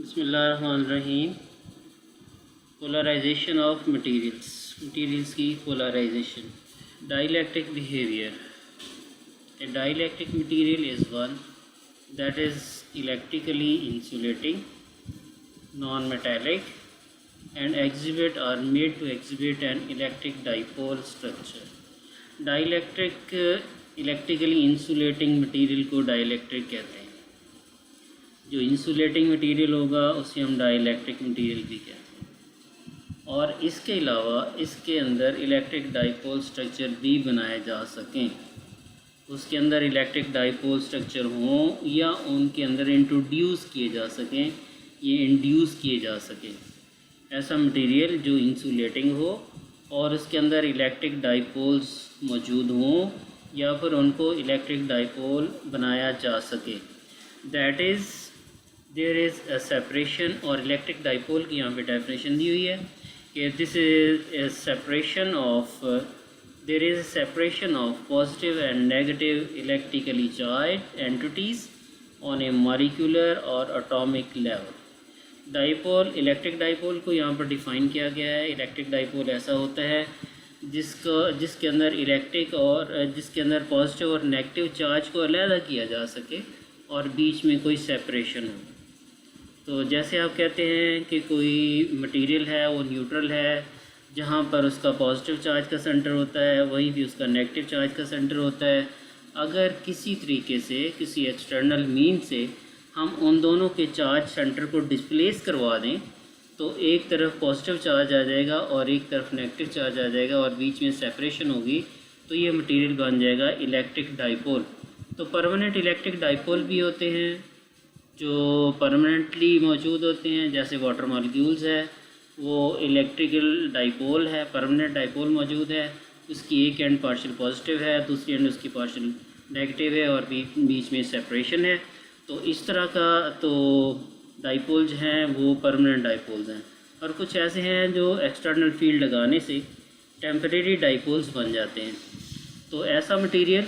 बिस्मिल्लाहिर्रहमानिर्रहीम। Polarization of materials की polarization. Dielectric behaviour. A dielectric material is one that is electrically insulating, non metallic and exhibit or made to exhibit an electric dipole structure. Dielectric electrically insulating material को dielectric कहते हैं। जो insulating material होगा उसे हम dielectric material भी कहते हैं। और इसके अलावा इसके अंदर इलेक्ट्रिक डाइपोल स्ट्रक्चर भी बनाए जा सकें, उसके अंदर इलेक्ट्रिक डाइपोल स्ट्रक्चर हों या उनके अंदर इंट्रोड्यूस किए जा सकें, ये इंड्यूस किए जा सकें। ऐसा मटेरियल जो इंसुलेटिंग हो और उसके अंदर इलेक्ट्रिक डाइपोल्स मौजूद हों या फिर उनको इलेक्ट्रिक डाइपोल बनाया जा सके। That is there is a separation. और इलेक्ट्रिक डाइपोल की यहाँ पे डेफिनेशन दी हुई है कि this is a separation of there is a separation of positive and negative electrically charged entities on a molecular और atomic level. Dipole, electric dipole को यहाँ पर डिफ़ाइन किया गया है। इलेक्ट्रिक डाइपोल ऐसा होता है जिसके अंदर इलेक्ट्रिक और जिसके अंदर पॉजिटिव और नेगेटिव चार्ज को अलग किया जा सके और बीच में कोई सेपरेशन हो। तो जैसे आप कहते हैं कि कोई मटेरियल है वो न्यूट्रल है, जहाँ पर उसका पॉजिटिव चार्ज का सेंटर होता है वहीं भी उसका नेगेटिव चार्ज का सेंटर होता है। अगर किसी तरीके से किसी एक्सटर्नल मीन से हम उन दोनों के चार्ज सेंटर को डिस्प्लेस करवा दें तो एक तरफ पॉजिटिव चार्ज आ जाएगा और एक तरफ नेगेटिव चार्ज आ जाएगा और बीच में सेपरेशन होगी, तो ये मटेरियल बन जाएगा इलेक्ट्रिक डाइपोल। तो परमानेंट इलेक्ट्रिक डाइपोल भी होते हैं जो परमानेंटली मौजूद होते हैं, जैसे वाटर मॉलिक्यूल्स है वो इलेक्ट्रिकल डाइपोल है, परमानेंट डाइपोल मौजूद है। उसकी एक एंड पार्शियल पॉजिटिव है, दूसरी एंड उसकी पार्शियल नेगेटिव है और बीच में सेपरेशन है। तो इस तरह का तो डाइपोल्स हैं वो परमानेंट डाइपोल्स हैं। और कुछ ऐसे हैं जो एक्सटर्नल फील्ड लगाने से टेम्परेरी डाइपोल्स बन जाते हैं। तो ऐसा मटेरियल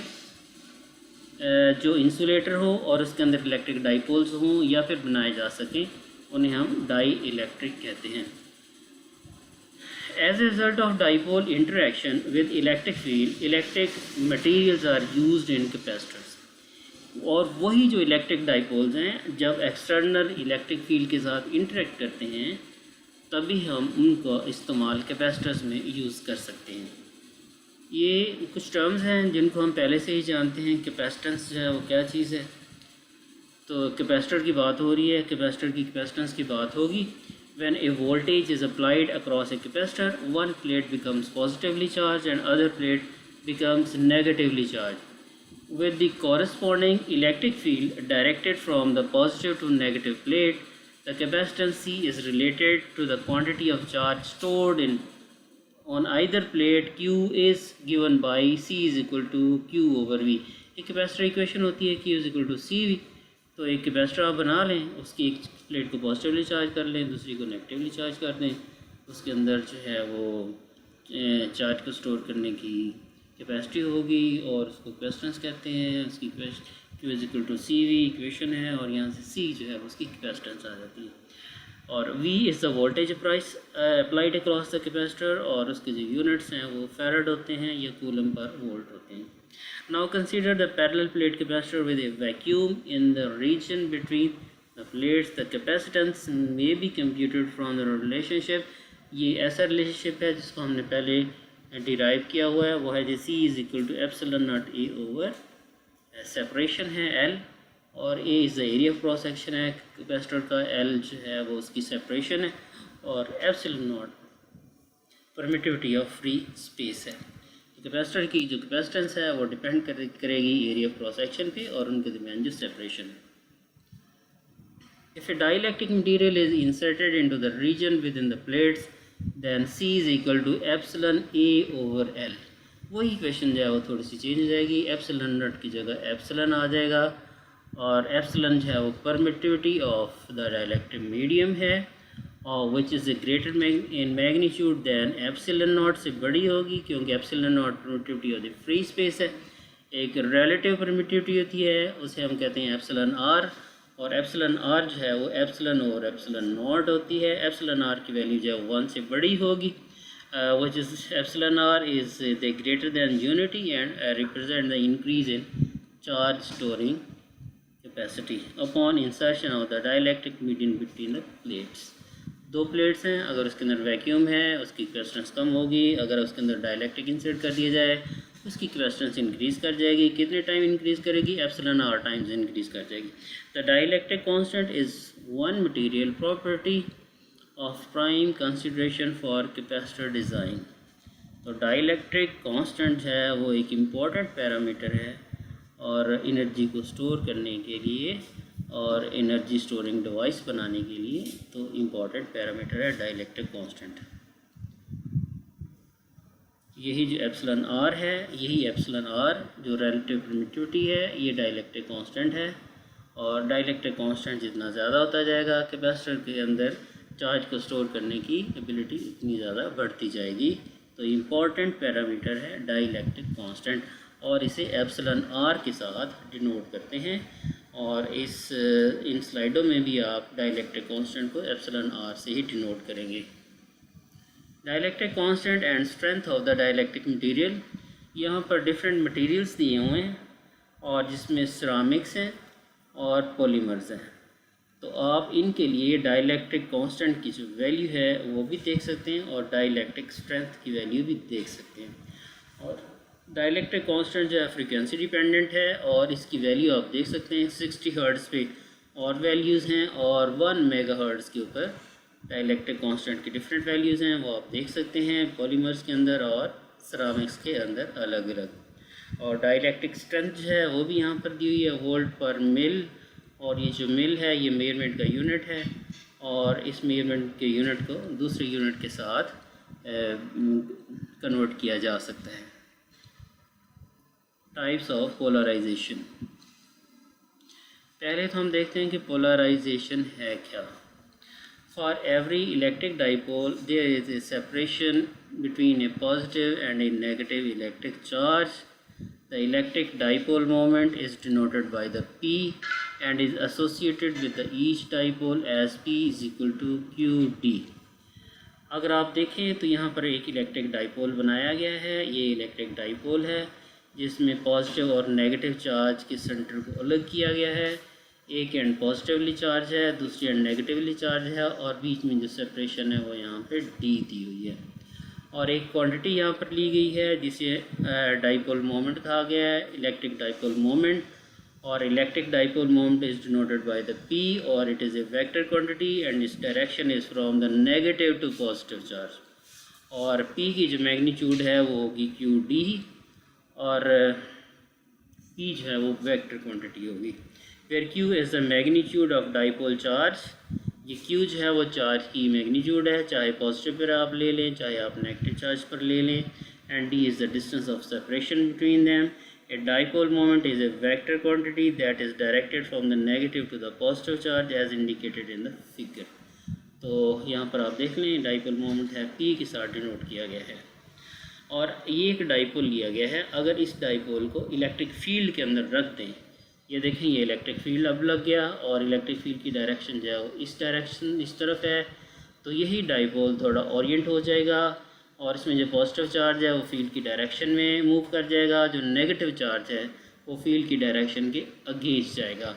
जो इंसुलेटर हो और उसके अंदर इलेक्ट्रिक डाइपोल्स हों या फिर बनाए जा सकें, उन्हें हम डाई इलेक्ट्रिक कहते हैं। As a result of dipole interaction with electric field, electric materials are used in capacitors. और वही जो इलेक्ट्रिक डाइपोल्स हैं जब एक्सटर्नल इलेक्ट्रिक फील्ड के साथ इंटरेक्ट करते हैं तभी हम उनको इस्तेमाल कैपेसिटर्स में यूज़ कर सकते हैं। ये कुछ टर्म्स हैं जिनको हम पहले से ही जानते हैं। कैपेसिटेंस जो है वो क्या चीज़ है, तो कैपेसिटर की बात हो रही है, कैपेसिटर की कैपेसिटेंस की बात होगी। When A voltage is applied across a capacitor, one plate becomes positively charge and other plate becomes negatively charge with the corresponding electric field directed from the positive to negative plate. The capacitance C is related to the quantity of charge stored on either plate. Q is given by C is equal to Q over V. एक capacitor equation होती है Q is equal to CV। तो एक capacitor आप बना लें, उसकी एक प्लेट को पॉजिटिवली चार्ज कर लें, दूसरी को नेगेटिवली चार्ज कर दें। उसके अंदर जो है वो चार्ज को स्टोर करने की कैपेसिटी होगी और उसको कैपेसिटेंस कहते हैं। उसकी Q is equal to C V equation है और यहाँ से C जो है उसकी कैपेसिटेंस आ जाती है। और V is the voltage price applied across the capacitor और उसके जो यूनिट्स हैं वो फैराड होते हैं या कूलम पर वोल्ट होते हैं। Now consider the parallel plate capacitor with A vacuum in the region between the plates. The capacitance may be computed from the relationship. ये ऐसा रिलेशनशिप है जिसको हमने पहले डिराइव किया हुआ है, वो है जी C is equal to epsilon naught A over separation है L और A is the area of cross section है कैपेसिटर का, L जो है वो उसकी सेपरेशन है और epsilon naught permittivity of free space है। तो कैपेसिटर की जो कैपेसिटेंस है वो डिपेंड करेगी एरिया ऑफ क्रॉस सेक्शन पे और उनके दरमियान जो सेपरेशन है। If a dielectric material is inserted into the region within the plates then C is equal to epsilon A over L। वही क्वेश्चन जो है वो थोड़ी सी चेंज हो जाएगी, एप्सिलॉन नॉट की जगह एप्सिलॉन आ जाएगा और एप्सिलॉन जो है वो permittivity of the dielectric medium है और which is a greater in magnitude than epsilon naught से बड़ी होगी क्योंकि epsilon naught permittivity of the free space है। एक रिलेटिव परमिटिविटी होती है उसे हम कहते हैं एप्सिलॉन R और एप्सिलॉन आर जो है वो एप्सिलॉन और एप्सिलॉन नॉट होती है। एप्सिलॉन आर की वैल्यू जो है 1 से बड़ी होगी, which is epsilon r is the greater than unity and represent the increase in charge storing capacity upon insertion of the dielectric medium between the plates। दो plates हैं, अगर उसके अंदर वैक्यूम है उसकी क्लस्टेंस कम होगी, अगर उसके अंदर डाइलेक्ट्रिक इंसर्ट कर दिया जाए उसकी क्लस्टेंस इंक्रीज़ कर जाएगी। कितने टाइम इंक्रीज़ करेगी? एप्सिलॉन आर टाइम्स इंक्रीज़ कर जाएगी। The dielectric constant is one material property of prime consideration for capacitor design. तो डाइलेक्ट्रिक कांस्टेंट है वो एक इम्पॉर्टेंट पैरामीटर है और एनर्जी को स्टोर करने के लिए और एनर्जी स्टोरिंग डिवाइस बनाने के लिए तो इम्पॉर्टेंट पैरामीटर है डाइलेक्ट्रिक कांस्टेंट। यही जो एप्सिलॉन आर है, यही एप्सिलॉन आर जो रिलेटिव परमिटिविटी है, ये डाइलेक्ट्रिक कांस्टेंट है। और डाइलेक्ट्रिक कांस्टेंट जितना ज़्यादा होता जाएगा कैपेसिटर के अंदर चार्ज को स्टोर करने की एबिलिटी इतनी ज़्यादा बढ़ती जाएगी। तो इम्पॉर्टेंट पैरामीटर है डाइलेक्ट्रिक कांस्टेंट और इसे एप्सिलॉन आर के साथ डिनोट करते हैं। और इन स्लाइडों में भी आप डाइलेक्ट्रिक कांस्टेंट को एप्सिलॉन आर से ही डिनोट करेंगे। Dielectric constant and strength of the dielectric material, यहाँ पर डिफरेंट मटेरियल्स दिए हुए हैं और जिसमें सिरामिक्स हैं और पॉलीमर्स हैं। तो आप इनके लिए डाइलेक्ट्रिक कांस्टेंट की जो वैल्यू है वो भी देख सकते हैं और डाइलेक्ट्रिक स्ट्रेंथ की वैल्यू भी देख सकते हैं। और डाइलेक्ट्रिक कांस्टेंट जो है फ्रीक्वेंसी डिपेंडेंट है और इसकी वैल्यू आप देख सकते हैं 60 हर्ट्ज़ पे और वैल्यूज़ हैं और 1 मेगाहर्ट्ज़ के ऊपर डाइलेक्ट्रिक कांस्टेंट की डिफरेंट वैल्यूज़ हैं, वो आप देख सकते हैं पॉलीमर्स के अंदर और सिरामिक्स के अंदर अलग अलग। और डाइलेक्ट्रिक स्ट्रेंथ जो है वो भी यहाँ पर दी हुई है, वोल्ट पर मिल। और ये जो मिल है ये मेजरमेंट का यूनिट है और इस मेजरमेंट के यूनिट को दूसरे यूनिट के साथ कन्वर्ट किया जा सकता है। टाइप्स ऑफ पोलराइजेशन, पहले तो हम देखते हैं कि पोलराइजेशन है क्या। For every electric dipole there is a separation between a positive and a negative electric charge. The electric dipole moment is denoted by the P and is associated with the each dipole as P is equal to QD। अगर आप देखें तो यहाँ पर एक electric dipole बनाया गया है। ये इलेक्ट्रिक डाइपोल है जिसमें पॉजिटिव और नेगेटिव चार्ज के सेंटर को अलग किया गया है। एक एंड पॉजिटिवली चार्ज है, दूसरी एंड नेगेटिवली चार्ज है और बीच में जो सेपरेशन है वो यहाँ पे D दी हुई है। और एक क्वांटिटी यहाँ पर ली गई है जिसे डाइपोल मोमेंट कहा गया है, इलेक्ट्रिक डाइपोल मोमेंट। और electric dipole moment is denoted by the P और it is a vector quantity and its direction is from the negative to positive charge. और P की जो मैग्नीट्यूड है वो होगी QD और P जो है वो वेक्टर क्वांटिटी होगी। Where Q is the magnitude of dipole charge. ये Q जो है वो चार्ज की मैग्नीट्यूड है, चाहे पॉजिटिव पर आप ले लें चाहे आप नेगेटिव चार्ज पर ले लें। And D is the distance of separation between them. A dipole moment is a vector quantity that is directed from the negative to the positive charge as indicated in the figure. तो यहाँ पर आप देख लें dipole moment है P के साथ denote किया गया है। और ये एक डाइपोल लिया गया है, अगर इस डाइपोल को इलेक्ट्रिक फील्ड के अंदर रख दें, ये देखें ये इलेक्ट्रिक फील्ड अब लग गया और इलेक्ट्रिक फील्ड की डायरेक्शन जो है वो इस डायरेक्शन इस तरफ है, तो यही डाइपोल थोड़ा ओरिएंट हो जाएगा और इसमें जो पॉजिटिव चार्ज है वो फील्ड की डायरेक्शन में मूव कर जाएगा, जो नेगेटिव चार्ज है वो फील्ड की डायरेक्शन के अगेंस्ट जाएगा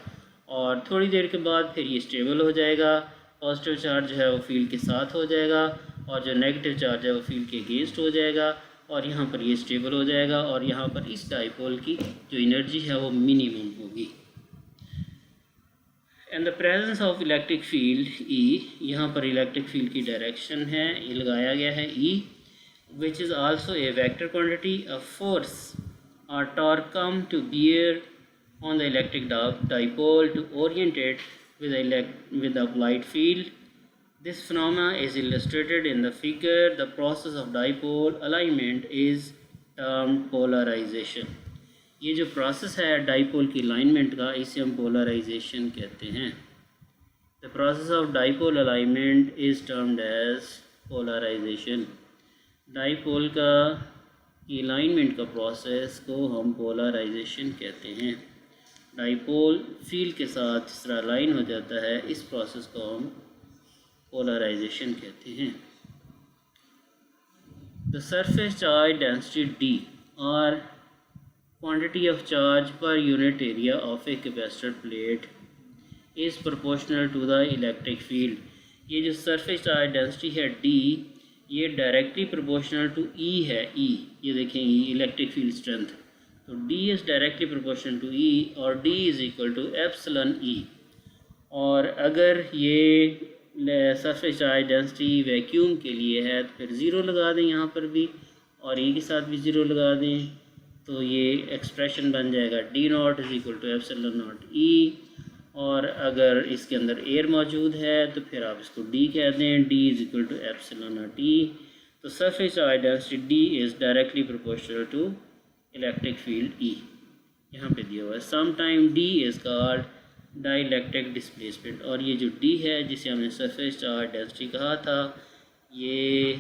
और थोड़ी देर के बाद फिर ये स्टेबल हो जाएगा। पॉजिटिव चार्ज है वो फील्ड के साथ हो जाएगा और जो नेगेटिव चार्ज है वो फील्ड के अगेंस्ट हो जाएगा और यहाँ पर ये स्टेबल हो जाएगा और यहाँ पर इस डाइपोल की जो एनर्जी है वो मिनिमम होगी। And the presence of electric field E, यहाँ पर इलेक्ट्रिक फील्ड की डायरेक्शन है ये लगाया गया है E, which is also a vector quantity. A force और torque come to bear on the electric dipole to orient it with applied field. This phenomena is illustrated in the figure. The process of dipole alignment is termed polarization. ये जो process है dipole की alignment का इसे हम polarisation कहते हैं। The process of dipole alignment is termed as polarization. Dipole का की अलाइनमेंट का प्रोसेस को हम पोलराइजेशन कहते हैं। डाइपोल फील्ड के साथ जिस तरह अलाइन हो जाता है, इस प्रोसेस को हम पोलराइजेशन कहते हैं। The surface charge density D और quantity of charge per unit area of a capacitor plate is proportional to the electric field। ये जो सरफेस चार्ज डेंसिटी है D, ये डायरेक्टली प्रोपोर्शनल टू E है। E, ये देखें E इलेक्ट्रिक फील्ड स्ट्रेंथ, तो D is directly proportional to E और D is equal to epsilon E। और अगर ये सरफेस चार्ज डेंसिटी वैक्यूम के लिए है तो फिर ज़ीरो लगा दें यहाँ पर भी, और E के साथ भी ज़ीरो लगा दें, तो ये एक्सप्रेशन बन जाएगा D not is equal to epsilon not E। और अगर इसके अंदर एयर मौजूद है तो फिर आप इसको D कह दें, D is equal to epsilon not E। तो surface charge density D is directly proportional to electric field E, यहाँ पे दिया हुआ है। Some time D is called dielectric displacement, और ये जो D है जिसे हमने सरफेस चार्ज डेंसिटी कहा था, ये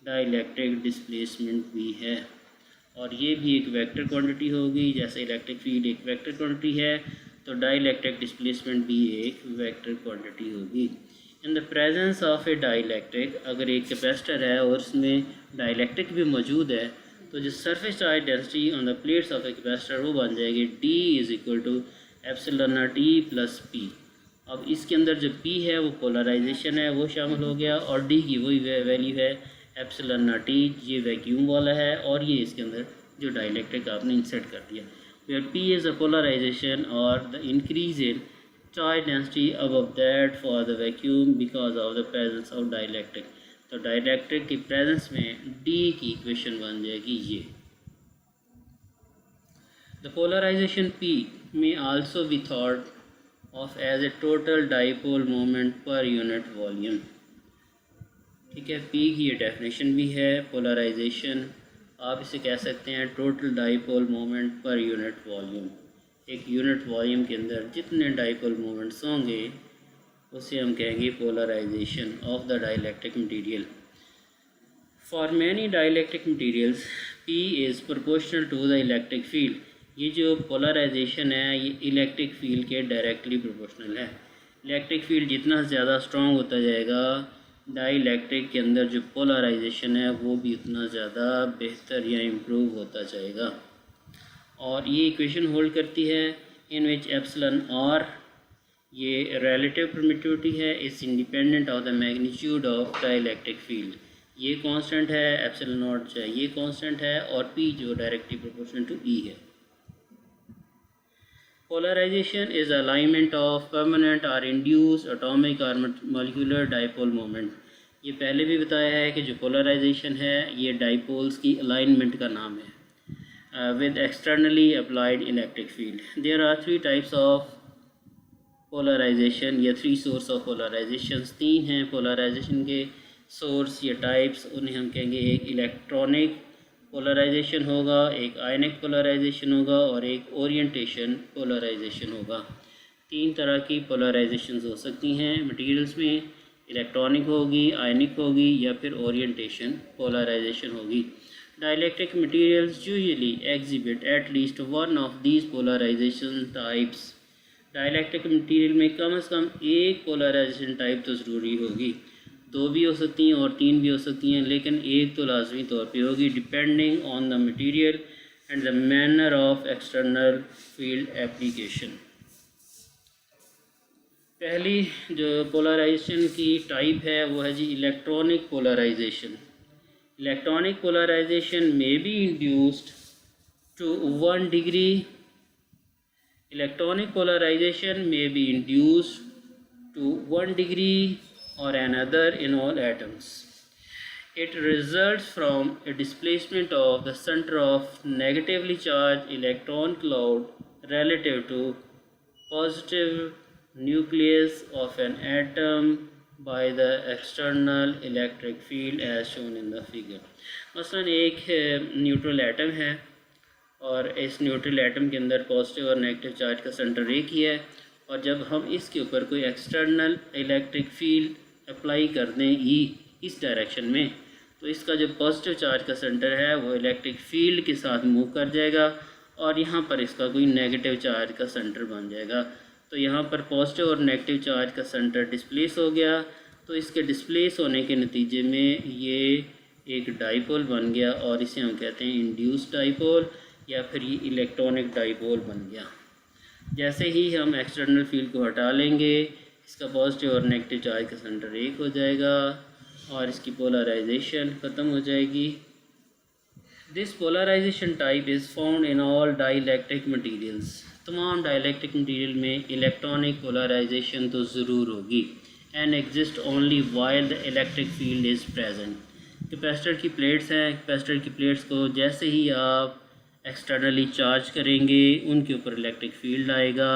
डाइलेक्ट्रिक डिस्प्लेसमेंट भी है, और ये भी एक वेक्टर क्वांटिटी होगी। जैसे इलेक्ट्रिक फील्ड एक वेक्टर क्वांटिटी है, तो डाइलेक्ट्रिक डिस्प्लेसमेंट भी एक वेक्टर क्वांटिटी होगी। In the presence of A dielectric, अगर एक कैपेसिटर है और उसमें डाइलेक्ट्रिक भी मौजूद है, तो जो surface charge density on the plates of a capacitor वो बन जाएगी D is equal to epsilon not E plus P। अब इसके अंदर जो P है वो पोलराइजेशन है, वो शामिल हो गया, और D की वही वैल्यू है एप्सिलॉन नॉट E, ये वैक्यूम वाला है, और ये इसके अंदर जो डाइलेक्ट्रिक आपने इंसर्ट कर दिया, where P is a polarization or the increase in charge density above that for the vacuum because of the presence of dielectric। तो डाइलेक्ट्रिक की प्रेजेंस में D की इक्वेशन बन जाएगी ये। The polarization P may also be thought of as a total dipole moment per unit volume। ठीक है, P की ये डेफिनेशन भी है। पोलराइजेशन आप इसे कह सकते हैं total dipole moment per unit volume. एक यूनिट वॉल्यूम के अंदर जितने डाइपोल मोमेंट्स होंगे उसे हम कहेंगे polarisation of the dielectric material. For many dielectric materials P is proportional to the electric field. ये जो पोलराइजेशन है ये इलेक्ट्रिक फील्ड के डायरेक्टली प्रोपोर्शनल है। इलेक्ट्रिक फील्ड जितना ज़्यादा स्ट्रॉन्ग होता जाएगा, डाइलेक्ट्रिक के अंदर जो पोलराइजेशन है वो भी उतना ज़्यादा बेहतर या इम्प्रूव होता जाएगा। और ये इक्वेशन होल्ड करती है इन विच एप्सिलॉन R, ये रिलेटिव परमिटिविटी है, is independent of the magnitude of dielectric field. ये कांस्टेंट है, एप्सिलॉन नॉट जो है ये कांस्टेंट है, और P जो डायरेक्टली प्रोपोर्शनल टू E है। Polarisation is alignment of permanent और इंड्यूस्ड एटॉमिक और मॉलिक्यूलर डाइपोल मोमेंट। ये पहले भी बताया है कि जो पोलराइजेशन है ये डाइपोल्स की अलाइनमेंट का नाम है with externally applied electric field. There are 3 types of polarisation या 3 सोर्स ऑफ पोलराइजेशन। 3 हैं पोलराइजेशन के सोर्स या टाइप्स, उन्हें हम कहेंगे एक इलेक्ट्रॉनिक पोलराइजेशन होगा, एक आयनिक पोलराइजेशन होगा और एक ओरिएंटेशन पोलराइजेशन होगा। 3 तरह की पोलराइजेशंस हो सकती हैं मटेरियल्स में, इलेक्ट्रॉनिक होगी, आयनिक होगी या फिर ओरिएंटेशन पोलराइजेशन होगी। Dielectric materials usually exhibit at least one of these polarisation types. Dielectric material में कम से कम एक पोलराइजेशन टाइप तो ज़रूरी होगी, 2 भी हो सकती हैं और 3 भी हो सकती हैं, लेकिन एक तो लाजमी तौर पे होगी, depending on the material and the manner of external field application. पहली जो पोलराइजेशन की टाइप है वो है जी इलेक्ट्रॉनिक पोलराइजेशन। इलेक्ट्रॉनिक पोलराइजेशन में be induced to 1 degree. Electronic polarisation में be induced to 1 degree or another in all atoms. It results from a displacement of the center of negatively charged electron cloud relative to positive nucleus of an atom by the external electric field as shown in the figure. मसलन एक neutral atom है और इस neutral atom के अंदर positive और negative charge का centre एक ही है, और जब हम इसके ऊपर कोई एक्सटर्नल इलेक्ट्रिक फील्ड अप्लाई कर दें इस डायरेक्शन में, तो इसका जो पॉजिटिव चार्ज का सेंटर है वो इलेक्ट्रिक फील्ड के साथ मूव कर जाएगा और यहाँ पर इसका कोई नेगेटिव चार्ज का सेंटर बन जाएगा। तो यहाँ पर पॉजिटिव और नेगेटिव चार्ज का सेंटर डिस्प्लेस हो गया, तो इसके डिस्प्लेस होने के नतीजे में ये एक डाइपोल बन गया और इसे हम कहते हैं इंड्यूस्ड डाइपोल या फिर ये इलेक्ट्रॉनिक डाइपोल बन गया। जैसे ही हम एक्सटर्नल फील्ड को हटा लेंगे, इसका पॉजिटिव और नेगेटिव चार्ज का सेंटर एक हो जाएगा और इसकी पोलराइजेशन ख़त्म हो जाएगी। This polarisation type is found in all dielectric materials. तमाम डाइलेक्ट्रिक मटीरियल में इलेक्ट्रॉनिक पोलराइजेशन तो ज़रूर होगी and exist only while the electric field is present. Capacitor की प्लेट्स हैं, कैपेसिटर की प्लेट्स को जैसे ही आप एक्सटर्नली चार्ज करेंगे उनके ऊपर इलेक्ट्रिक फील्ड आएगा।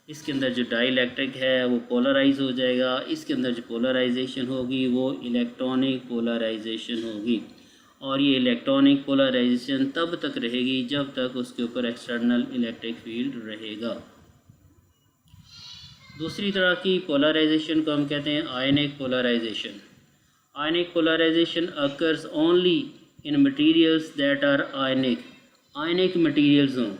इसके अंदर जो डाइलेक्ट्रिक है वो पोलराइज हो जाएगा, इसके अंदर जो पोलराइजेशन होगी वो इलेक्ट्रॉनिक पोलराइजेशन होगी और ये इलेक्ट्रॉनिक पोलराइजेशन तब तक रहेगी जब तक उसके ऊपर एक्सटर्नल इलेक्ट्रिक फील्ड रहेगा। दूसरी तरह की पोलराइजेशन को हम कहते हैं ionic polarisation. Ionic polarisation occurs only in materials that are ionic. Ionic materials हों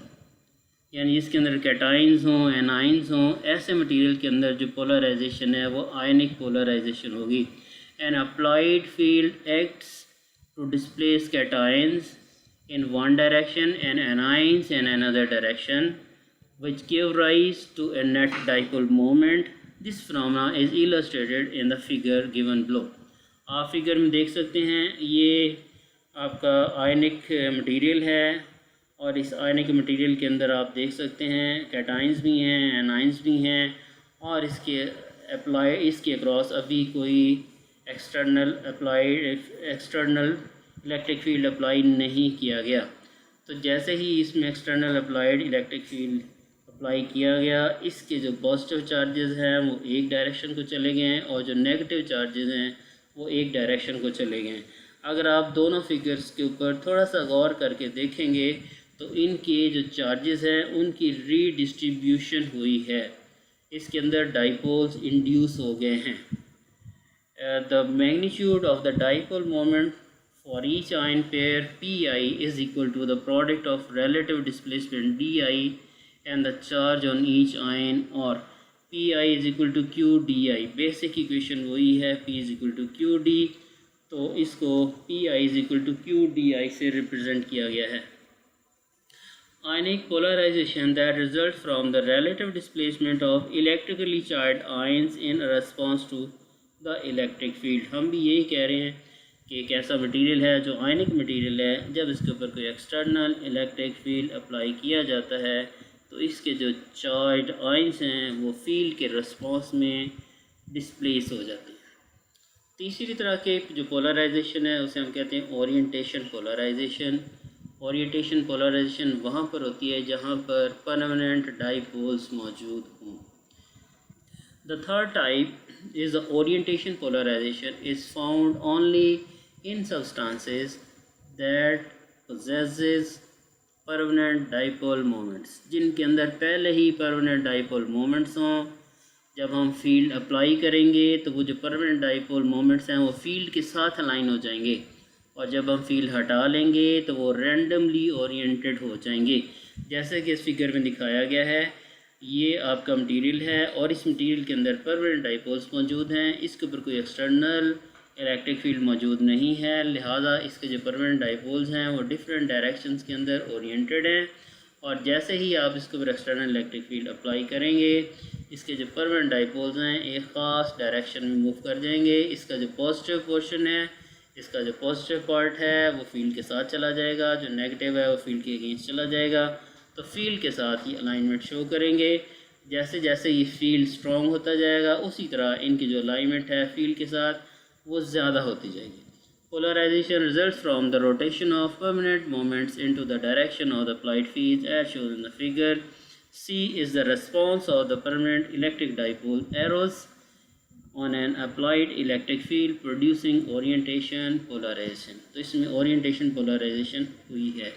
यानी इसके अंदर कैटाइंस हों, एनाइंस हों, ऐसे मटीरियल के अंदर जो पोलराइजेशन है वो आयनिक पोलराइजेशन होगी। N applied field acts to displace cations in one direction and anions in another direction, which give rise to a net dipole moment. This phenomena is illustrated in the figure given below. आप figure में देख सकते हैं ये आपका आयनिक material है और इस आयनिक मटेरियल के अंदर आप देख सकते हैं कैटाइंस भी हैं, एनाइंस भी हैं और इसके अक्रॉस अभी कोई एक्सटर्नल इलेक्ट्रिक फील्ड अप्लाई नहीं किया गया। तो जैसे ही इसमें external applied electric field apply किया गया, इसके जो पॉजिटिव चार्जेस हैं वो एक डायरेक्शन को चले गए हैं और जो नेगेटिव चार्जेस हैं वो एक डायरेक्शन को चले गए हैं। अगर आप दोनों फिगर्स के ऊपर थोड़ा सा गौर करके देखेंगे तो इनके जो चार्जेस हैं उनकी रीडिस्ट्रीब्यूशन हुई है, इसके अंदर डाइपोल्स इंड्यूस हो गए हैं। The magnitude of the dipole moment for each ion pair Pi is equal to the product of relative displacement Di and the charge on each ion, or Pi is equal to Q Di। Basic equation वही है, P is equal to Q D, तो इसको Pi is equal to Q Di से represent किया गया है। Ionic polarization that results from the relative displacement of electrically charged ions in response to the electric field. हम भी यही कह रहे हैं कि एक ऐसा मटीरियल है जो आयनिक मटीरियल है, जब इसके ऊपर कोई एक्सटर्नल इलेक्ट्रिक फील्ड अप्लाई किया जाता है तो इसके जो चार्ज आयंस हैं वो फील्ड के रिस्पॉन्स में डिस्प्लेस हो जाते हैं। तीसरी तरह के जो पोलराइजेशन है उसे हम कहते हैं ओरिएंटेशन पोलराइजेशन। ओरिएंटेशन पोलराइजेशन वहाँ पर होती है जहाँ पर परमानेंट डाइपोल्स मौजूद हों। The third type is the orientation polarization is found only in substances that possesses permanent dipole moments, जिनके अंदर पहले ही permanent dipole moments हों। जब हम फील्ड अप्लाई करेंगे तो वो जो permanent dipole moments हैं वो फील्ड के साथ अलाइन हो जाएंगे और जब हम फील्ड हटा लेंगे तो वो रैंडमली ओरिएंटेड हो जाएंगे। जैसे कि इस फिगर में दिखाया गया है, ये आपका मटेरियल है और इस मटेरियल के अंदर परमानेंट डाइपोल्स मौजूद हैं, इसके ऊपर कोई एक्सटर्नल इलेक्ट्रिक फील्ड मौजूद नहीं है, लिहाजा इसके जो परमानेंट डाइपोल्स हैं वो डिफरेंट डायरेक्शंस के अंदर ओरिएंटेड हैं और जैसे ही आप इसके ऊपर एक्सटर्नल इलेक्ट्रिक फील्ड अप्लाई करेंगे इसके जो परमानेंट डाइपोल्स हैं एक ख़ास डायरेक्शन में मूव कर जाएंगे। इसका जो पॉजिटिव पोर्शन है, इसका जो पॉजिटिव पार्ट है वो फील्ड के साथ चला जाएगा, जो नेगेटिव है वो फील्ड के अगेंस्ट चला जाएगा। तो फील्ड के साथ ही अलाइनमेंट शो करेंगे। जैसे जैसे ये फील्ड स्ट्रॉन्ग होता जाएगा उसी तरह इनकी जो अलाइनमेंट है फील्ड के साथ वो ज़्यादा होती जाएगी। Polarisation results from the rotation of permanent moments into the direction of the applied field as shown in the figure. C is the response of the permanent electric dipole arrows on an applied electric field producing orientation polarisation. तो इसमें orientation polarisation हुई है।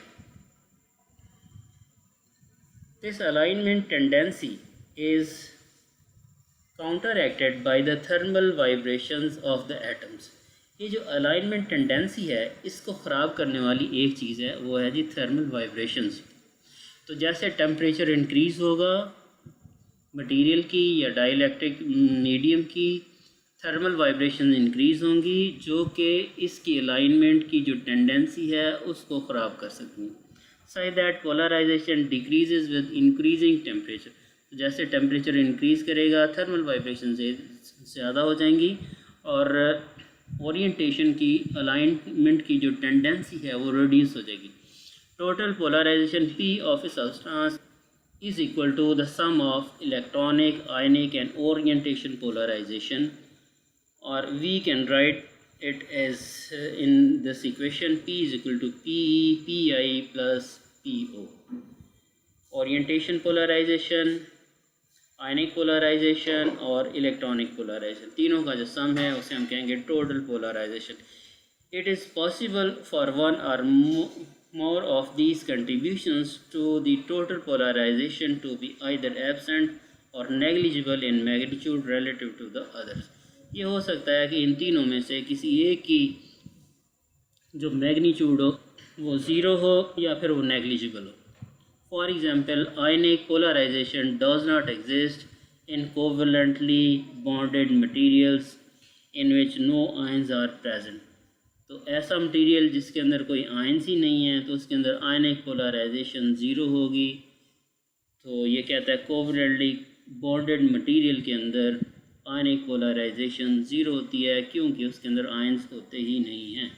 This alignment tendency is counteracted by the thermal vibrations of the atoms। ये जो alignment tendency है इसको ख़राब करने वाली एक चीज़ है वो है जी थर्मल वाइब्रेशंस। तो जैसे टेम्परेचर इंक्रीज़ होगा मटेरियल की या डाइलेक्ट्रिक मीडियम की, थर्मल वाइब्रेशन इंक्रीज़ होंगी जो कि इसकी अलाइनमेंट की जो टेंडेंसी है उसको ख़राब कर सकती हैं। So that polarisation decreases with increasing temperature. तो जैसे टेम्परेचर इंक्रीज़ करेगा थर्मल वाइब्रेशन से ज़्यादा हो जाएंगी और ओरिएंटेशन की अलाइनमेंट की जो टेंडेंसी है वो रिड्यूस हो जाएगी। Total polarisation P of a substance is equal to the sum of electronic, ionic and orientation polarization, or we can write it as in this equation P is equal to PE PI plus PO. Orientation polarization, ionic polarization और electronic polarization, तीनों का जो sum है उसे हम कहेंगे total polarization. It is possible for one or more of these contributions to the total polarization to be either absent or negligible in magnitude relative to the others. ये हो सकता है कि इन तीनों में से किसी एक की जो मैग्नीट्यूड हो वो ज़ीरो हो या फिर वो नेग्लिजिबल हो। For example, ionic polarization does not exist in covalently bonded materials in which no ions are present. तो ऐसा मटेरियल जिसके अंदर कोई आयंस ही नहीं है तो उसके अंदर आयनिक पोलराइजेशन ज़ीरो होगी। तो ये कहता है कोवलेंटली बॉन्डेड मटेरियल के अंदर आयनिक पोलराइजेशन ज़ीरो होती है क्योंकि उसके अंदर आयंस होते ही नहीं हैं।